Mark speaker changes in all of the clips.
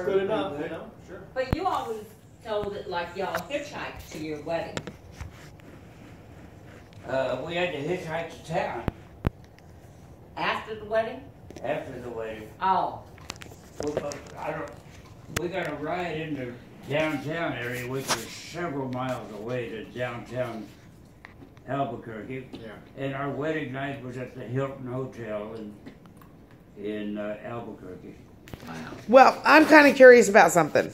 Speaker 1: good enough, you know? Sure.
Speaker 2: But you always told it like y'all hitchhiked to your wedding.
Speaker 3: We had to hitchhike to town
Speaker 2: After the wedding?
Speaker 3: after the wedding.
Speaker 2: Oh.
Speaker 3: We got a ride into downtown area, which was several miles away to downtown Albuquerque.
Speaker 1: Yeah.
Speaker 3: And our wedding night was at the Hilton Hotel in Albuquerque.
Speaker 2: Wow.
Speaker 4: Well, I'm kind of curious about something.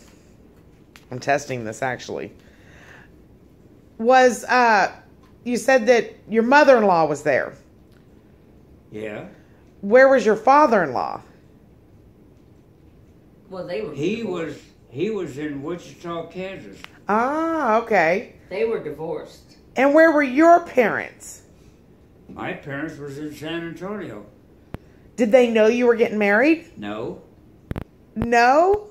Speaker 4: I'm testing this actually. Was you said that your mother-in-law was there?
Speaker 3: Yeah.
Speaker 4: Where was your father-in-law?
Speaker 2: Well, they were.
Speaker 3: He was in Wichita, Kansas.
Speaker 4: Ah, okay.
Speaker 2: They were divorced.
Speaker 4: And where were your parents?
Speaker 3: My parents was in San Antonio.
Speaker 4: Did they know you were getting married?
Speaker 3: No.
Speaker 4: No?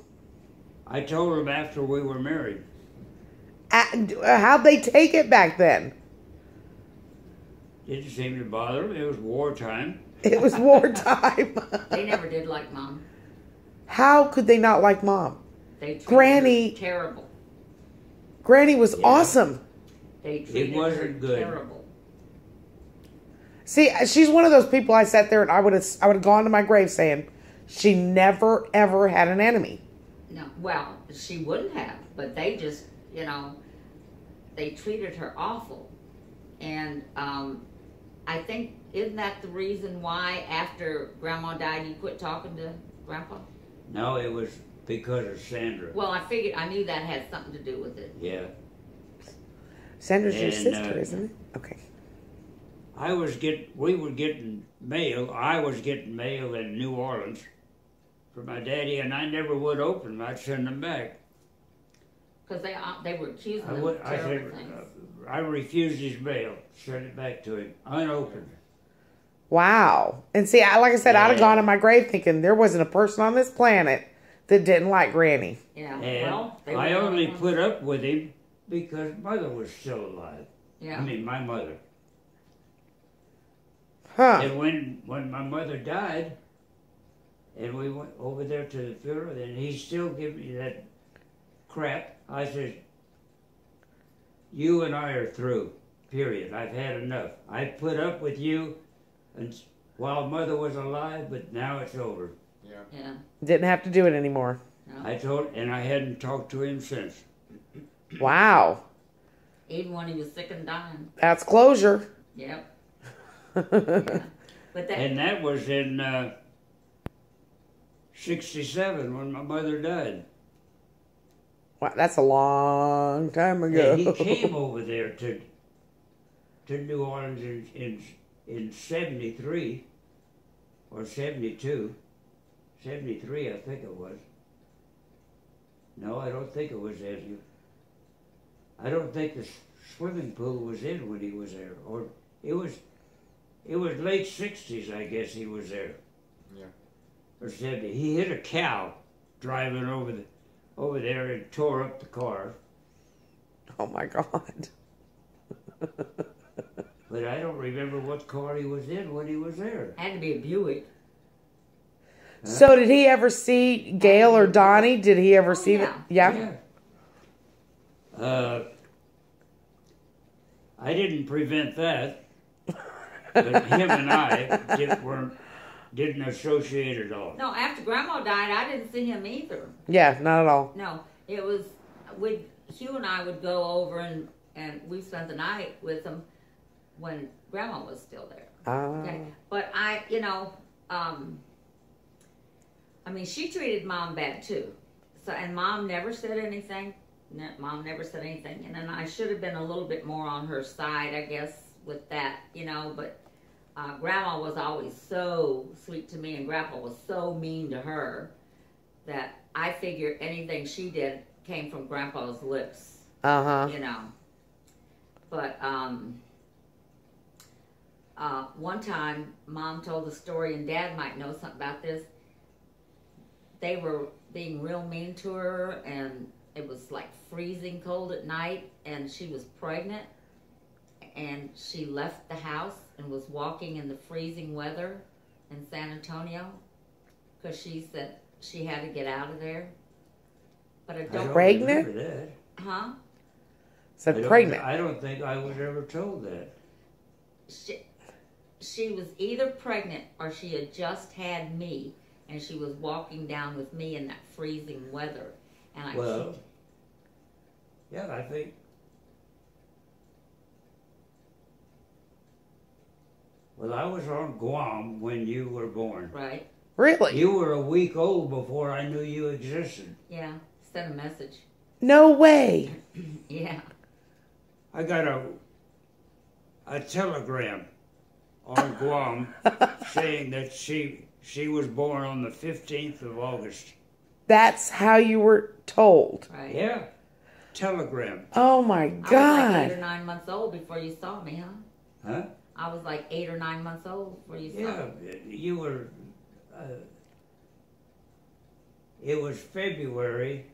Speaker 3: I told them after we were married.
Speaker 4: How'd they take it back then?
Speaker 3: Didn't seem to bother them. It was wartime.
Speaker 4: It was wartime.
Speaker 2: They never did like Mom.
Speaker 4: How could they not like Mom?
Speaker 2: They treated
Speaker 4: Granny-
Speaker 2: her terrible.
Speaker 4: Granny was
Speaker 3: Yeah.
Speaker 4: awesome.
Speaker 2: They treated
Speaker 3: wasn't
Speaker 2: her
Speaker 3: good.
Speaker 2: terrible.
Speaker 4: See, she's one of those people I sat there and I would have gone to my grave saying, she never ever had an enemy.
Speaker 2: No, well, she wouldn't have, but they just, they treated her awful. And I think, isn't that the reason why after Grandma died you quit talking to Grandpa?
Speaker 3: No, it was because of Sandra.
Speaker 2: Well, I knew that had something to do with it.
Speaker 3: Yeah.
Speaker 4: Sandra's your
Speaker 3: And,
Speaker 4: sister, isn't it? Okay.
Speaker 3: We were getting mail. I was getting mail in New Orleans for my daddy, and I never would open them. I'd send them back.
Speaker 2: Because they were accusing
Speaker 3: I
Speaker 2: them
Speaker 3: would.
Speaker 2: of
Speaker 3: I
Speaker 2: terrible
Speaker 3: said,
Speaker 2: things.
Speaker 3: I refused his mail. Sent it back to him, unopened.
Speaker 4: Wow. And see, like I said, I'd have
Speaker 3: Yeah.
Speaker 4: gone to my grave thinking there wasn't a person on this planet that didn't like Granny.
Speaker 2: Yeah,
Speaker 3: And
Speaker 2: well, they were
Speaker 3: I
Speaker 2: the
Speaker 3: only
Speaker 2: ones.
Speaker 3: put up with him because Mother was still alive.
Speaker 2: Yeah.
Speaker 3: I mean, my mother.
Speaker 4: Huh.
Speaker 3: And when my mother died, and we went over there to the funeral, and he still gave me that crap. I said, you and I are through, period. I've had enough. I put up with you and while Mother was alive, but now it's over.
Speaker 1: Yeah.
Speaker 2: Yeah.
Speaker 4: Didn't have to do it anymore.
Speaker 2: No.
Speaker 3: And I hadn't talked to him since.
Speaker 4: Wow.
Speaker 2: Even when he was sick and dying.
Speaker 4: That's closure.
Speaker 2: Yep. Yeah. But that.
Speaker 3: And that was in 67 when my mother died.
Speaker 4: Wow, that's a long time ago.
Speaker 3: And he came over there to New Orleans in 73 or 72. 73, I think it was. No, I don't think it was then. I don't think the swimming pool was in when he was there. Or it was late 60s, I guess he was there.
Speaker 1: Yeah.
Speaker 3: Or 70. He hit a cow driving over there and tore up the car.
Speaker 4: Oh my God.
Speaker 3: But I don't remember what car he was in when he was there.
Speaker 2: Had to be a Buick.
Speaker 3: Huh?
Speaker 4: So did he ever see Gayle or Donny? Did he ever see
Speaker 2: yeah.
Speaker 4: them? Yeah.
Speaker 3: I didn't prevent that, but him and I didn't associate at all.
Speaker 2: No, after Grandma died, I didn't see him either.
Speaker 4: Yeah, not at all.
Speaker 2: No, it was Hugh and I would go over and we spent the night with him when Grandma was still there.
Speaker 4: Ah.
Speaker 2: Okay, but I mean, she treated Mom bad too. So, and Mom never said anything. Mom never said anything, and then I should have been a little bit more on her side, I guess, with that, but Grandma was always so sweet to me, and Grandpa was so mean to her that I figured anything she did came from Grandpa's lips,
Speaker 4: Uh-huh.
Speaker 2: But one time, Mom told the story, and Dad might know something about this. They were being real mean to her, and it was like freezing cold at night, and she was pregnant, and she left the house and was walking in the freezing weather in San Antonio because she said she had to get out of there. but I
Speaker 3: I
Speaker 2: don't.
Speaker 3: don't
Speaker 4: Pregnant?
Speaker 3: remember that.
Speaker 2: Huh?
Speaker 4: Said pregnant.
Speaker 3: I don't think I was ever told that.
Speaker 2: She was either pregnant or she had just had me, and she was walking down with me in that freezing weather. And
Speaker 3: Well, yeah, I think. Well, I was on Guam when you were born.
Speaker 2: right?
Speaker 4: Really?
Speaker 3: You were a week old before I knew you existed.
Speaker 2: Yeah, sent a message.
Speaker 4: No way.
Speaker 2: Yeah.
Speaker 3: I got a telegram on Guam saying that she was born on the 15th of August.
Speaker 4: That's how you were told.
Speaker 2: Right.
Speaker 3: Yeah, telegram.
Speaker 4: Oh my
Speaker 2: I was like 8
Speaker 4: God.
Speaker 2: or 9 months old before you saw me, huh?
Speaker 3: Huh?
Speaker 2: I was like 8 or 9 months old before you saw
Speaker 3: Yeah,
Speaker 2: me.
Speaker 3: you were. It was February.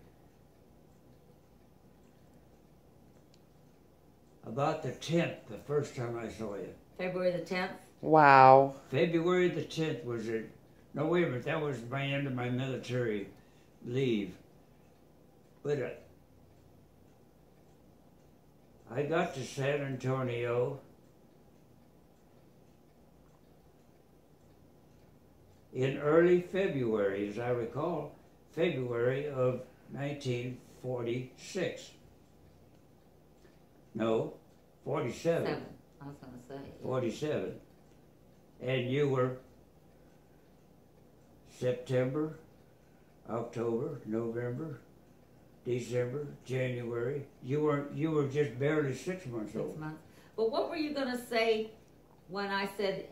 Speaker 3: About the 10th, the first time I saw you.
Speaker 2: February the 10th.
Speaker 4: Wow.
Speaker 3: February the 10th was it? No, wait a minute. That was my end of my military leave. But I got to San Antonio in early February, as I recall, February of 1946. No, 47.
Speaker 2: 7. I was going to say.
Speaker 3: 47. And you were September, October, November, December, January. You were just barely 6 months
Speaker 2: 6
Speaker 3: old.
Speaker 2: months. But what were you going to say when I said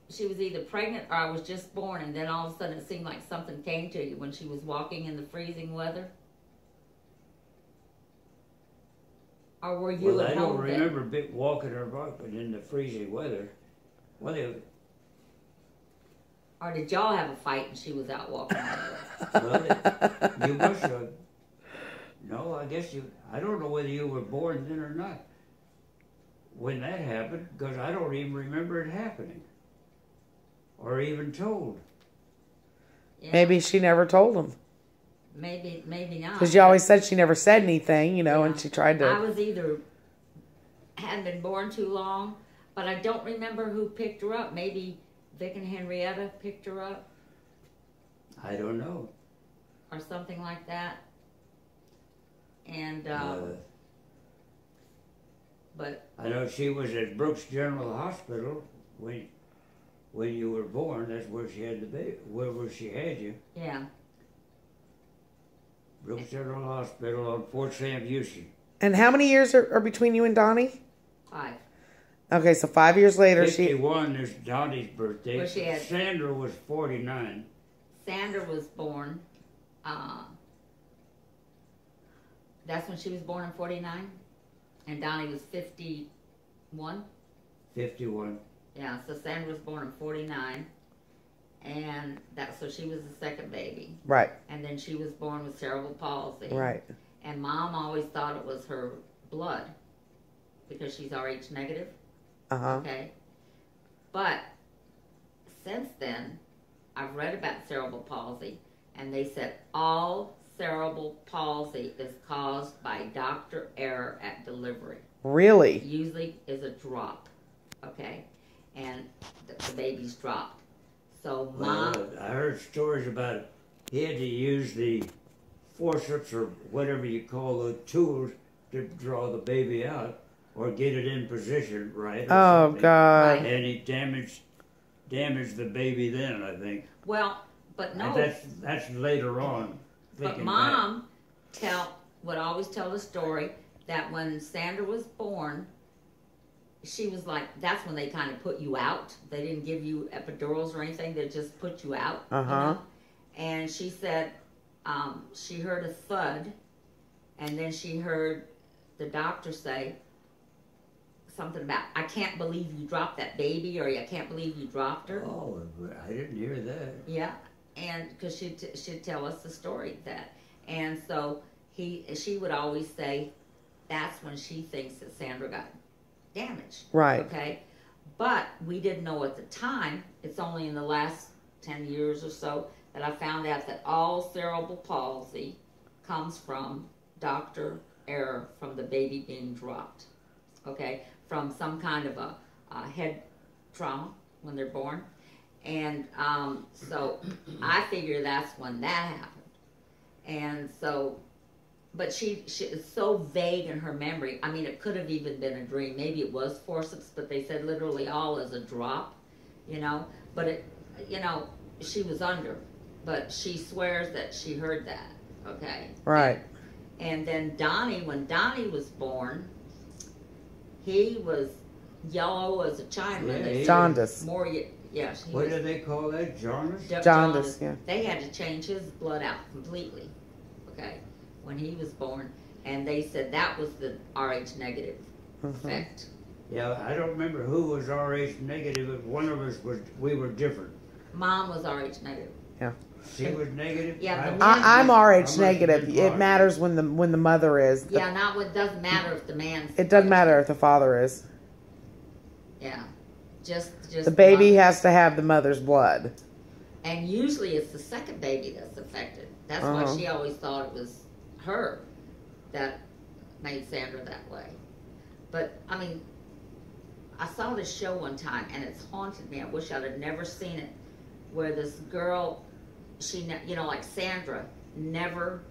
Speaker 2: she was either pregnant or I was just born, and then all of a sudden it seemed like something came to you when she was walking in the freezing weather? Or were you
Speaker 3: Well,
Speaker 2: at
Speaker 3: I don't
Speaker 2: home then?
Speaker 3: remember walking or walking in the freezing weather. Well,
Speaker 2: Or did y'all have a fight and she was out walking?
Speaker 3: you must have. No, I guess you. I don't know whether you were born then or not when that happened, because I don't even remember it happening or even told.
Speaker 2: Yeah,
Speaker 4: Maybe she never told him.
Speaker 2: maybe not.
Speaker 4: Because you always said she never said anything,
Speaker 2: Yeah.
Speaker 4: and she tried
Speaker 2: I
Speaker 4: to.
Speaker 2: was either hadn't been born too long, but I don't remember who picked her up. Maybe Vic and Henrietta picked her up
Speaker 3: I don't know.
Speaker 2: or something like that. And but
Speaker 3: I know she was at Brooks General Hospital when you were born. That's where she had the baby. Where she had you.
Speaker 2: yeah,
Speaker 3: Brooks General Hospital on Fort Sam Houston.
Speaker 4: And how many years are between you and Donnie?
Speaker 2: 5.
Speaker 4: Okay, so 5 years later, she.
Speaker 3: 51 is Donny's birthday.
Speaker 2: Well, she had-
Speaker 3: Sandra was 49.
Speaker 2: Sandra was born. That's when she was born in 49, and Donnie was 51.
Speaker 3: 51.
Speaker 2: Yeah, so Sandra was born in 49, and so she was the second baby.
Speaker 4: Right,
Speaker 2: And then she was born with cerebral palsy.
Speaker 4: right.
Speaker 2: And Mom always thought it was her blood because she's Rh negative.
Speaker 4: Uh-huh.
Speaker 2: Okay. But since then, I've read about cerebral palsy, and they said all cerebral palsy is caused by doctor error at delivery.
Speaker 4: Really?
Speaker 2: Usually is a drop. Okay. And the baby's dropped. So Mom.
Speaker 3: Well, I heard stories about it. He had to use the forceps or whatever you call the tools to draw the baby out or get it in position right. Or
Speaker 4: Oh,
Speaker 3: something.
Speaker 4: God.
Speaker 2: Right.
Speaker 3: And he damaged the baby then, I think.
Speaker 2: Well, but no.
Speaker 3: And that's later on.
Speaker 2: But
Speaker 3: thinking
Speaker 2: Mom would always tell the story that when Sandra was born, she was like, that's when they kind of put you out. They didn't give you epidurals or anything. They just put you out.
Speaker 4: Uh-huh.
Speaker 2: You know? And she said she heard a thud, and then she heard the doctor say something about, I can't believe you dropped that baby, or I can't believe you dropped her.
Speaker 3: Oh, I didn't hear that.
Speaker 2: Yeah, and because she'd tell us the story of that, and so she would always say, that's when she thinks that Sandra got damaged.
Speaker 4: Right.
Speaker 2: Okay, but we didn't know at the time. It's only in the last 10 years or so that I found out that all cerebral palsy comes from doctor error from the baby being dropped. Okay, from some kind of a head trauma when they're born. And so I figure that's when that happened. And so, but she is so vague in her memory. I mean, it could have even been a dream. Maybe it was forceps, but they said literally all as a drop, you know. But it, you know, she was under, but she swears that she heard that. Okay.
Speaker 4: Right.
Speaker 2: And then Donny, when Donny was born, he was yellow as a Chinaman.
Speaker 3: Yeah,
Speaker 4: Jaundice.
Speaker 2: More, yes.
Speaker 3: What do they call that? Jaundice?
Speaker 4: Jaundice, yeah.
Speaker 2: They had to change his blood out completely, okay, when he was born. And they said that was the Rh negative effect.
Speaker 3: Yeah, I don't remember who was Rh negative, but one of us was, we were different.
Speaker 2: Mom was Rh negative.
Speaker 4: Yeah.
Speaker 3: She was negative?
Speaker 2: Yeah, the
Speaker 4: I'm Rh
Speaker 3: I'm
Speaker 4: negative.
Speaker 3: Rh.
Speaker 4: It matters when the mother is.
Speaker 2: Yeah, not what doesn't matter if the man's.
Speaker 4: It doesn't matter if the father is.
Speaker 2: Yeah, just
Speaker 4: The baby
Speaker 2: mother.
Speaker 4: has to have the mother's blood.
Speaker 2: And usually it's the second baby that's affected. That's why she always thought it was her that made Sandra that way. But I mean, I saw this show one time and it's haunted me. I wish I'd have never seen it. Where this girl, you know, like Sandra, never,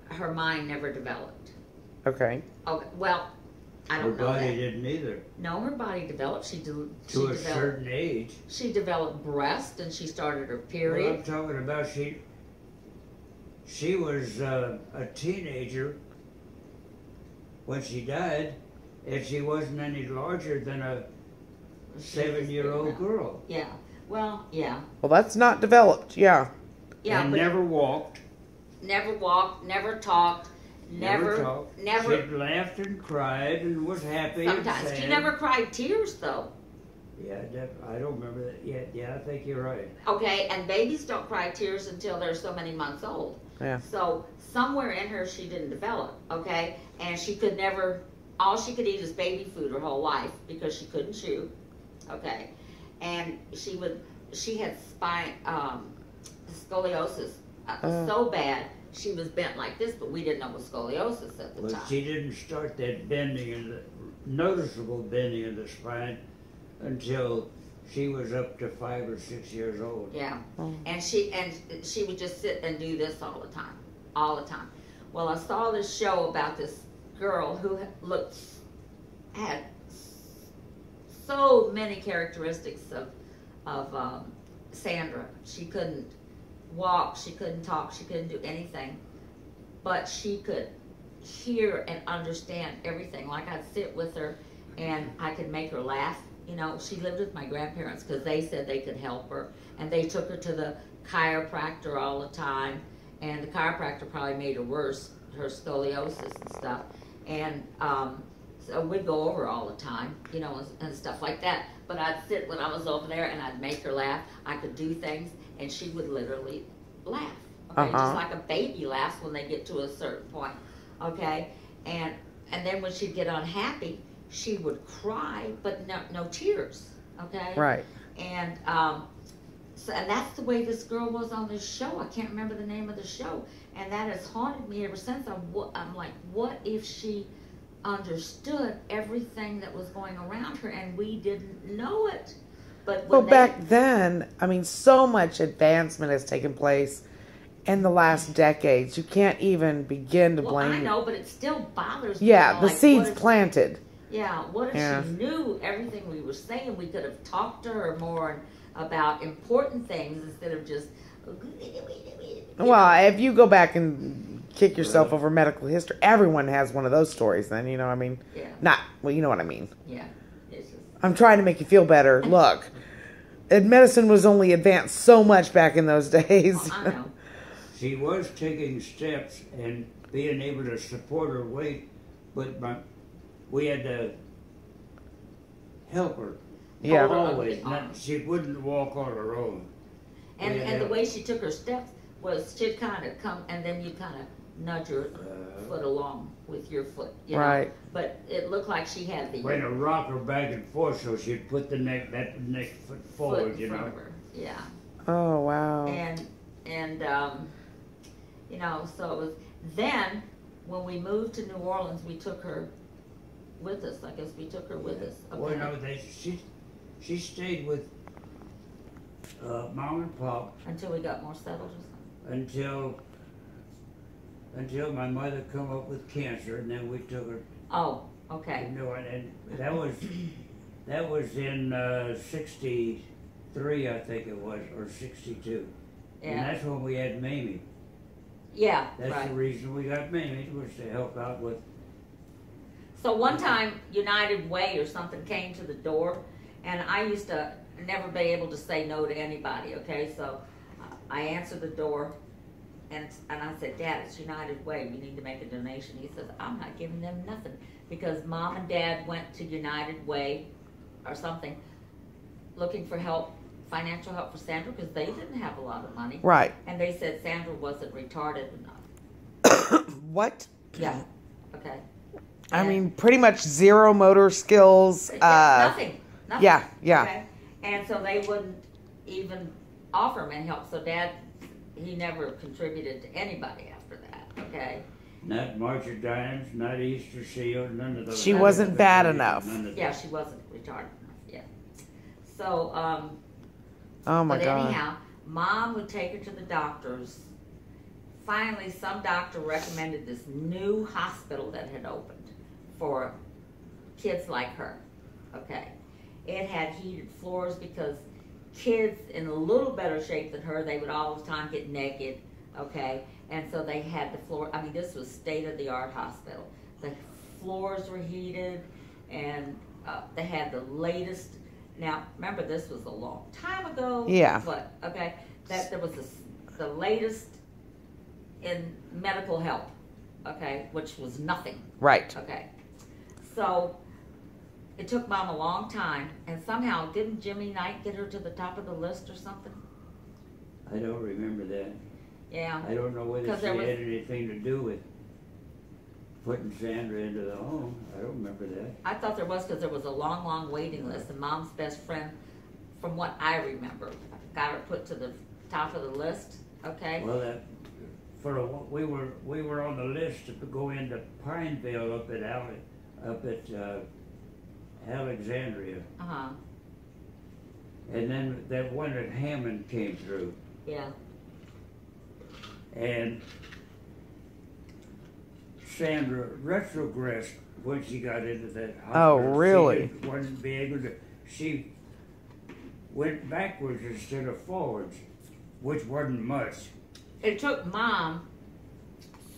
Speaker 2: her mind never developed.
Speaker 4: Okay.
Speaker 2: Okay, well, I
Speaker 3: Her
Speaker 2: don't know
Speaker 3: body
Speaker 2: that.
Speaker 3: didn't either.
Speaker 2: No, her body developed. She
Speaker 3: To a
Speaker 2: developed.
Speaker 3: certain age.
Speaker 2: She developed breast, and she started her
Speaker 3: Well,
Speaker 2: period.
Speaker 3: I'm talking about she was a teenager when she died, and she wasn't any larger than a 7-year-old girl.
Speaker 2: Yeah. Well, yeah.
Speaker 4: Well, that's not developed. Yeah.
Speaker 2: Yeah,
Speaker 3: And
Speaker 2: but
Speaker 3: never walked.
Speaker 2: never walked, never talked, never.
Speaker 3: She laughed and cried and was happy.
Speaker 2: Sometimes
Speaker 3: and
Speaker 2: she
Speaker 3: sad.
Speaker 2: never cried tears though.
Speaker 3: Yeah, I don't remember that yet. Yeah, I think you're right.
Speaker 2: Okay, and babies don't cry tears until they're so many months old.
Speaker 4: Yeah.
Speaker 2: So somewhere in her she didn't develop. Okay, and she could never. All she could eat is baby food her whole life because she couldn't chew. Okay, and she had spine scoliosis so bad she was bent like this, but we didn't know it was scoliosis at the
Speaker 3: But
Speaker 2: time.
Speaker 3: she didn't start that bending in the noticeable bending of the spine until she was up to 5 or 6 years old.
Speaker 2: Yeah, and she would just sit and do this all the time. Well, I saw this show about this girl who had so many characteristics of Sandra. She couldn't walk, she couldn't talk, she couldn't do anything, but she could hear and understand everything. Like I'd sit with her and I could make her laugh. You know, she lived with my grandparents because they said they could help her, and they took her to the chiropractor all the time, and the chiropractor probably made her worse, her scoliosis and stuff. And so we'd go over all the time, you know, and stuff like that. But I'd sit when I was over there and I'd make her laugh. I could do things and she would literally laugh. Okay, just like a baby laughs when they get to a certain point. Okay, and then when she'd get unhappy, she would cry, but no tears. Okay,
Speaker 4: Right.
Speaker 2: and so, and that's the way this girl was on this show. I can't remember the name of the show, and that has haunted me ever since. I'm like, what if she understood everything that was going around her and we didn't know it? But
Speaker 4: Well, back then, I mean, so much advancement has taken place in the last decades. You can't even begin to blame.
Speaker 2: I know, but it still bothers me.
Speaker 4: Yeah,
Speaker 2: you know,
Speaker 4: the
Speaker 2: like,
Speaker 4: seeds
Speaker 2: what if-
Speaker 4: planted.
Speaker 2: Yeah, what if
Speaker 4: Yeah.
Speaker 2: she knew everything we were saying? We could have talked to her more about important things instead of just.
Speaker 4: Well, if you go back and kick yourself over medical history, everyone has one of those stories then, you know, I mean,
Speaker 2: Yeah.
Speaker 4: you know what I mean.
Speaker 2: Yeah, it's just.
Speaker 4: I'm trying to make you feel better. Look, medicine was only advanced so much back in those days.
Speaker 2: Well, I know.
Speaker 3: She was taking steps and being able to support her weight, but we had to help her.
Speaker 4: Yeah.
Speaker 3: Always. She wouldn't walk on her own.
Speaker 2: And the way she took her steps was she'd kind of come and then you'd kind of nudge her foot along with your foot. You know?
Speaker 4: Right.
Speaker 2: But it looked like she had the
Speaker 3: When to rock her back and forth, so she'd put that next foot forward,
Speaker 2: foot
Speaker 3: you
Speaker 2: in front
Speaker 3: know.
Speaker 2: of her. Yeah.
Speaker 4: Oh, wow.
Speaker 2: And you know, so it was. Then when we moved to New Orleans, we took her with us. I guess we took her with us. Okay.
Speaker 3: Well, no, she stayed with Mom and Pop
Speaker 2: Until we got more settled or something.
Speaker 3: until my mother come up with cancer, and then we took her
Speaker 2: Oh, okay.
Speaker 3: to New Orleans. And that was in '63, I think it was, or '62. And
Speaker 2: Yeah.
Speaker 3: that's when we had Mamie.
Speaker 2: Yeah,
Speaker 3: That's
Speaker 2: right.
Speaker 3: the reason we got Mamie, was to help out with.
Speaker 2: So one time, United Way or something came to the door, and I used to never be able to say no to anybody, okay? So I answered the door, and I said, Dad, it's United Way. We need to make a donation. He says, I'm not giving them nothing, because Mom and Dad went to United Way or something looking for help, financial help for Sandra, because they didn't have a lot of money.
Speaker 4: Right.
Speaker 2: And they said Sandra wasn't retarded enough.
Speaker 4: What?
Speaker 2: Yeah, okay.
Speaker 4: I mean, pretty much zero motor skills.
Speaker 2: Nothing.
Speaker 4: Yeah, yeah.
Speaker 2: Okay? And so they wouldn't even offer him any help. So Dad, he never contributed to anybody after that. Okay.
Speaker 3: Not March of Dimes, not Easter Seal, none of those.
Speaker 4: She wasn't bad enough.
Speaker 2: Yeah, she wasn't retarded enough. Yeah. So,
Speaker 4: Oh my
Speaker 2: but
Speaker 4: God.
Speaker 2: anyhow, Mom would take her to the doctors. Finally, some doctor recommended this new hospital that had opened for kids like her. Okay. It had heated floors because kids in a little better shape than her, they would all the time get naked. Okay. And so they had the floor. I mean, this was state-of-the-art hospital. The floors were heated, and they had the latest. Now, remember, this was a long time ago.
Speaker 4: Yeah.
Speaker 2: But okay, that there was the latest in medical help. Okay, which was nothing.
Speaker 4: Right.
Speaker 2: Okay, so it took Mom a long time, and somehow didn't Jimmy Knight get her to the top of the list or something?
Speaker 3: I don't remember that.
Speaker 2: Yeah.
Speaker 3: I don't know whether
Speaker 2: 'Cause
Speaker 3: she
Speaker 2: there was-
Speaker 3: had anything to do with putting Sandra into the home. I don't remember that.
Speaker 2: I thought there was, because there was a long, long waiting list, and Mom's best friend, from what I remember, got her put to the top of the list. Okay.
Speaker 3: Well, we were on the list to go into Pineville up at Alexandria,
Speaker 2: Uh-huh.
Speaker 3: and then that one at Hammond came through,
Speaker 2: Yeah.
Speaker 3: and Sandra retrogressed when she got into that hospital.
Speaker 4: Oh, really?
Speaker 3: She wasn't be able to. She went backwards instead of forwards, which wasn't much.
Speaker 2: It took Mom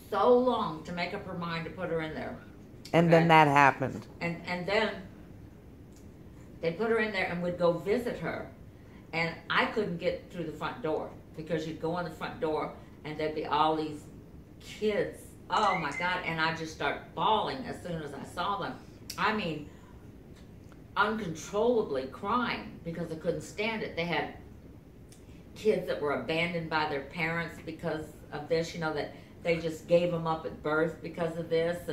Speaker 2: so long to make up her mind to put her in there.
Speaker 4: And
Speaker 2: Okay.
Speaker 4: then that happened.
Speaker 2: And then they put her in there, and we'd go visit her. And I couldn't get through the front door, because you'd go in the front door and there'd be all these kids. Oh my God. And I just start bawling as soon as I saw them. I mean, uncontrollably crying because I couldn't stand it. They had kids that were abandoned by their parents because of this, you know, that they just gave them up at birth because of this.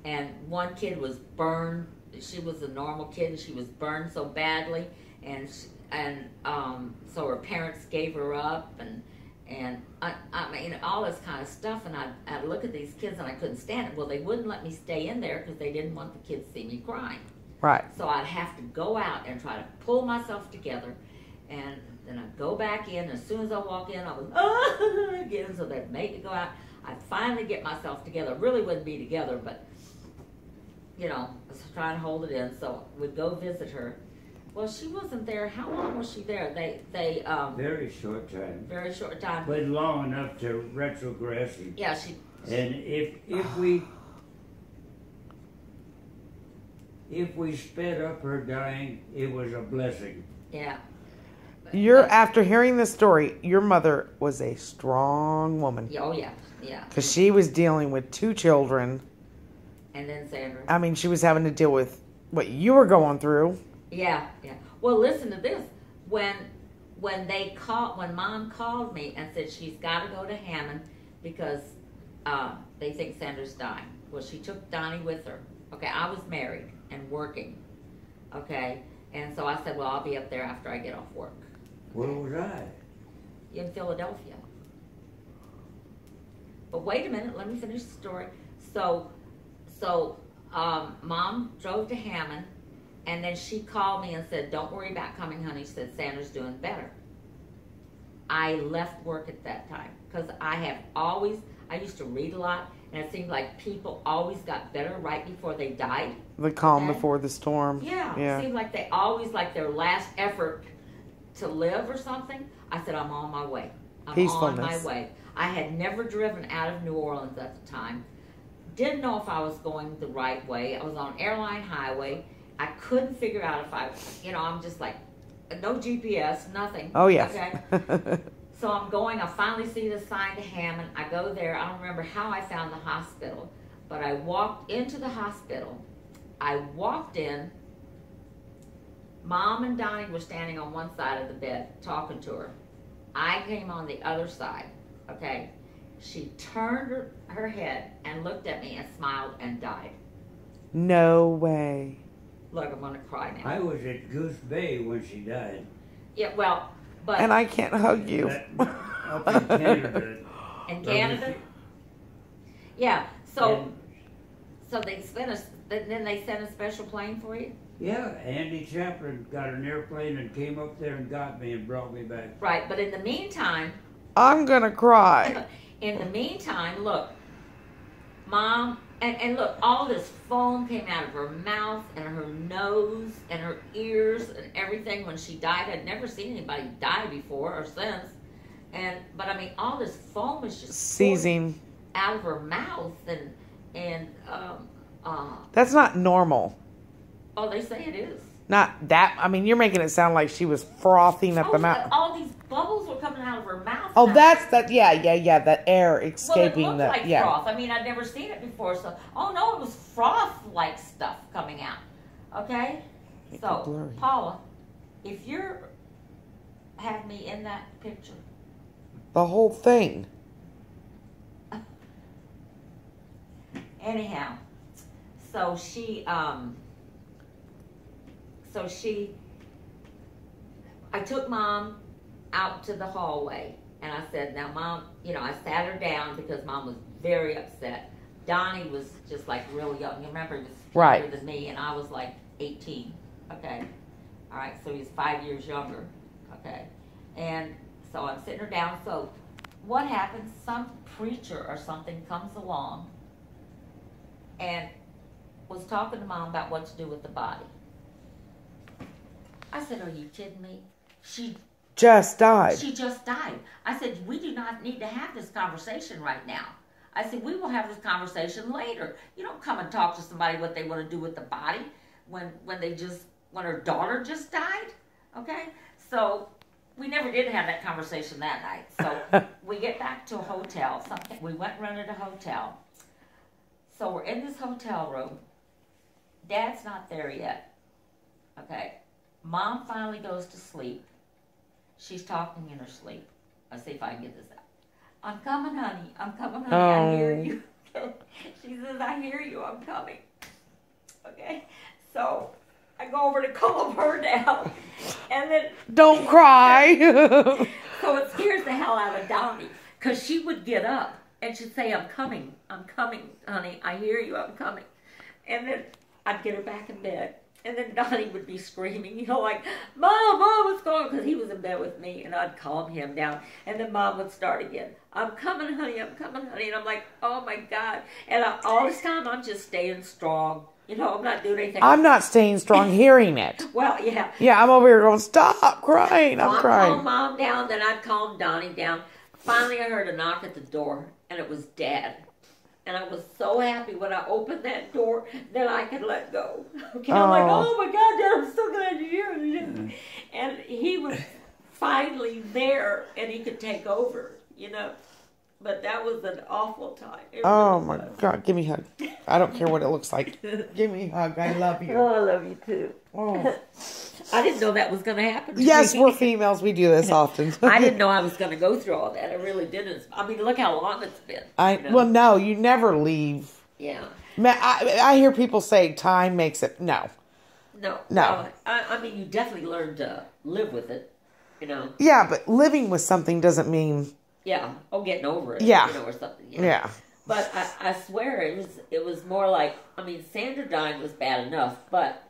Speaker 2: And one kid was burned. She was a normal kid, and she was burned so badly, and so her parents gave her up, and I mean, all this kind of stuff. And I'd look at these kids, and I couldn't stand it. Well, they wouldn't let me stay in there because they didn't want the kids to see me crying.
Speaker 4: Right.
Speaker 2: So I'd have to go out and try to pull myself together, and then I'd go back in. As soon as I walk in, I was again. So they'd make me go out. I'd finally get myself together. Really wouldn't be together, but you know, I was trying to hold it in. So we'd go visit her. Well, she wasn't there. How long was she there? They
Speaker 3: Very short time,
Speaker 2: very short time.
Speaker 3: but long enough to retrogress.
Speaker 2: Yeah, she.
Speaker 3: And if we sped up her dying, it was a blessing.
Speaker 2: Yeah.
Speaker 4: After hearing this story, your mother was a strong woman.
Speaker 2: Yeah, oh yeah, yeah.
Speaker 4: Because she was dealing with 2 children.
Speaker 2: And then Sandra.
Speaker 4: I mean, she was having to deal with what you were going through.
Speaker 2: Yeah, yeah. Well, listen to this. When Mom called me and said she's got to go to Hammond because they think Sandra's dying. Well, she took Donny with her. Okay, I was married and working. Okay, and so I said, well, I'll be up there after I get off work.
Speaker 3: Where was I?
Speaker 2: in Philadelphia. But wait a minute, let me finish the story. So, Mom drove to Hammond, and then she called me and said, "Don't worry about coming, honey." She said, "Sandra's doing better." I left work at that time because I used to read a lot, and it seemed like people always got better right before they died.
Speaker 4: The calm before the storm.
Speaker 2: Yeah, it seemed like they always, like their last effort to live or something. I said, "I'm on my way. I'm on my way." I had never driven out of New Orleans at the time. Didn't know if I was going the right way. I was on Airline Highway. I couldn't figure out if I'm just like, no GPS, nothing.
Speaker 4: Oh, yes.
Speaker 2: Okay. So I'm going. I finally see the sign to Hammond. I go there. I don't remember how I found the hospital, but I walked into the hospital. I walked in. Mom and Donny were standing on one side of the bed talking to her. I came on the other side. Okay. She turned her head and looked at me and smiled and died.
Speaker 4: No way.
Speaker 2: Look, I'm going to cry now.
Speaker 3: I was at Goose Bay when she died.
Speaker 2: Yeah, well, but...
Speaker 4: And I can't hug you.
Speaker 3: Up in Canada.
Speaker 2: In Canada? Yeah, so they then they sent a special plane for you?
Speaker 3: Yeah, Andy Chaplin got an airplane and came up there and got me and brought me back.
Speaker 2: Right, but in the meantime...
Speaker 4: I'm going to cry.
Speaker 2: In the meantime, look, Mom... And look, all this foam came out of her mouth and her nose and her ears and everything when she died. I'd never seen anybody die before or since. But I mean, all this foam was just
Speaker 4: seizing
Speaker 2: out of her mouth and
Speaker 4: that's not normal.
Speaker 2: Oh, they say it is.
Speaker 4: Not that. I mean, you're making it sound like she was frothing at the mouth.
Speaker 2: All these bubbles were coming out of her mouth.
Speaker 4: Oh, that's that. Yeah. That air escaping.
Speaker 2: Well, it looked like froth. I mean, I'd never seen it before. So, oh no, it was froth-like stuff coming out. Okay. So, Paula, if you're have me in that picture,
Speaker 4: the whole thing.
Speaker 2: Anyhow, so she. I took Mom out to the hallway, and I said, "Now, Mom," I sat her down because Mom was very upset. Donny was just like real young. You remember, he was younger than me, and I was like 18. Okay, all right. So he's 5 years younger. Okay, and so I'm sitting her down. So what happens? Some preacher or something comes along and was talking to Mom about what to do with the body. I said, "Are you kidding me? She
Speaker 4: just died.
Speaker 2: She just died." I said, "We do not need to have this conversation right now." I said, "We will have this conversation later. You don't come and talk to somebody what they want to do with the body when her daughter just died." Okay? So we never did have that conversation that night. So we get back to a hotel. We went and rented a hotel. So we're in this hotel room. Dad's not there yet. Okay? Mom finally goes to sleep. She's talking in her sleep. Let's see if I can get this out. "I'm coming, honey. I'm coming, honey. I hear you." She says, "I hear you. I'm coming." Okay? So I go over to calm her down. And then...
Speaker 4: Don't cry.
Speaker 2: So it scares the hell out of Donny. Because she would get up and she'd say, I'm coming, honey. I hear you. I'm coming." And then I'd get her back in bed. And then Donny would be screaming, like, Mom, what's going on?" Because he was in bed with me, and I'd calm him down. And then Mom would start again. "I'm coming, honey. I'm coming, honey." And I'm like, oh, my God. And all this time, I'm just staying strong. I'm not doing anything.
Speaker 4: I'm not staying strong hearing it.
Speaker 2: Well, yeah.
Speaker 4: Yeah, I'm over here going, "Stop crying." I'm crying.
Speaker 2: I'd calm Mom down, then I'd calm Donny down. Finally, I heard a knock at the door, and it was Dad. And I was so happy when I opened that door that I could let go. Okay, I'm like, oh my God, Dad, I'm so glad you're here. And he was finally there, and he could take over, But that was an awful time.
Speaker 4: Oh my God, give me a hug. I don't care what it looks like. Give me a hug. I love you.
Speaker 2: Oh, I love you too.
Speaker 4: Oh.
Speaker 2: I didn't know that was going to happen to
Speaker 4: Yes,
Speaker 2: me.
Speaker 4: we're females. We do this often.
Speaker 2: I didn't know I was going to go through all that. I really didn't. I mean, look how long it's been.
Speaker 4: Well, no, you never leave.
Speaker 2: Yeah.
Speaker 4: I hear people say time makes it. No.
Speaker 2: No. I mean, you definitely learn to live with it. you know.
Speaker 4: Yeah, but living with something doesn't mean.
Speaker 2: Yeah. Oh, getting over it.
Speaker 4: Yeah.
Speaker 2: You know, or something.
Speaker 4: Yeah.
Speaker 2: But I swear it was more like, I mean, Sandra dying was bad enough, but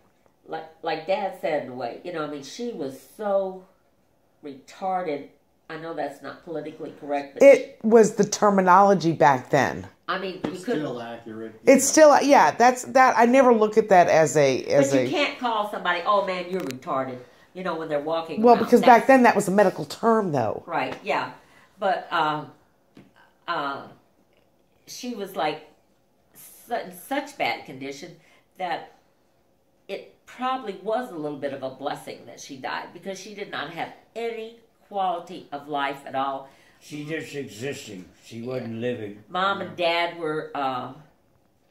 Speaker 2: like Dad said in a way, you know, I mean, she was so retarded. I know that's not politically correct, but
Speaker 4: It was the terminology back then.
Speaker 2: I mean,
Speaker 1: It's still accurate.
Speaker 4: It's still, yeah, that's that. I never look at that as a.
Speaker 2: But you can't call somebody, oh man, you're retarded, you know, when they're walking
Speaker 4: Well,
Speaker 2: around.
Speaker 4: because back then that was a medical term, though.
Speaker 2: Right, yeah. But she was like in such bad condition that it probably was a little bit of a blessing that she died, because she did not have any quality of life at all.
Speaker 3: She just existing. She wasn't living.
Speaker 2: Mom and Dad were,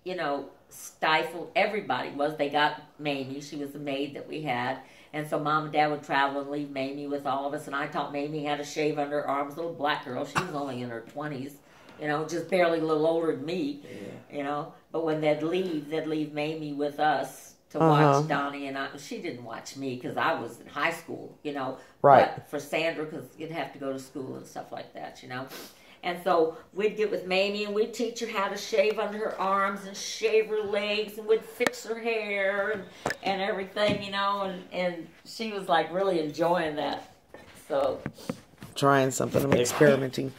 Speaker 2: you know, stifled. Everybody was. They got Mamie. She was the maid that we had. And so Mom and Dad would travel and leave Mamie with all of us. And I taught Mamie how to shave under her arms. Little black girl. She was only in her 20s. You know, just barely a little older than me. Yeah. You know. But when they'd leave Mamie with us to watch Donny and I. She didn't watch me because I was in high school, you know.
Speaker 4: Right.
Speaker 2: But for Sandra, because you'd have to go to school and stuff like that, you know. And so we'd get with Mamie and we'd teach her how to shave under her arms and shave her legs, and we'd fix her hair and everything, you know. And she was like really enjoying that. So
Speaker 4: Trying something, I'm experimenting.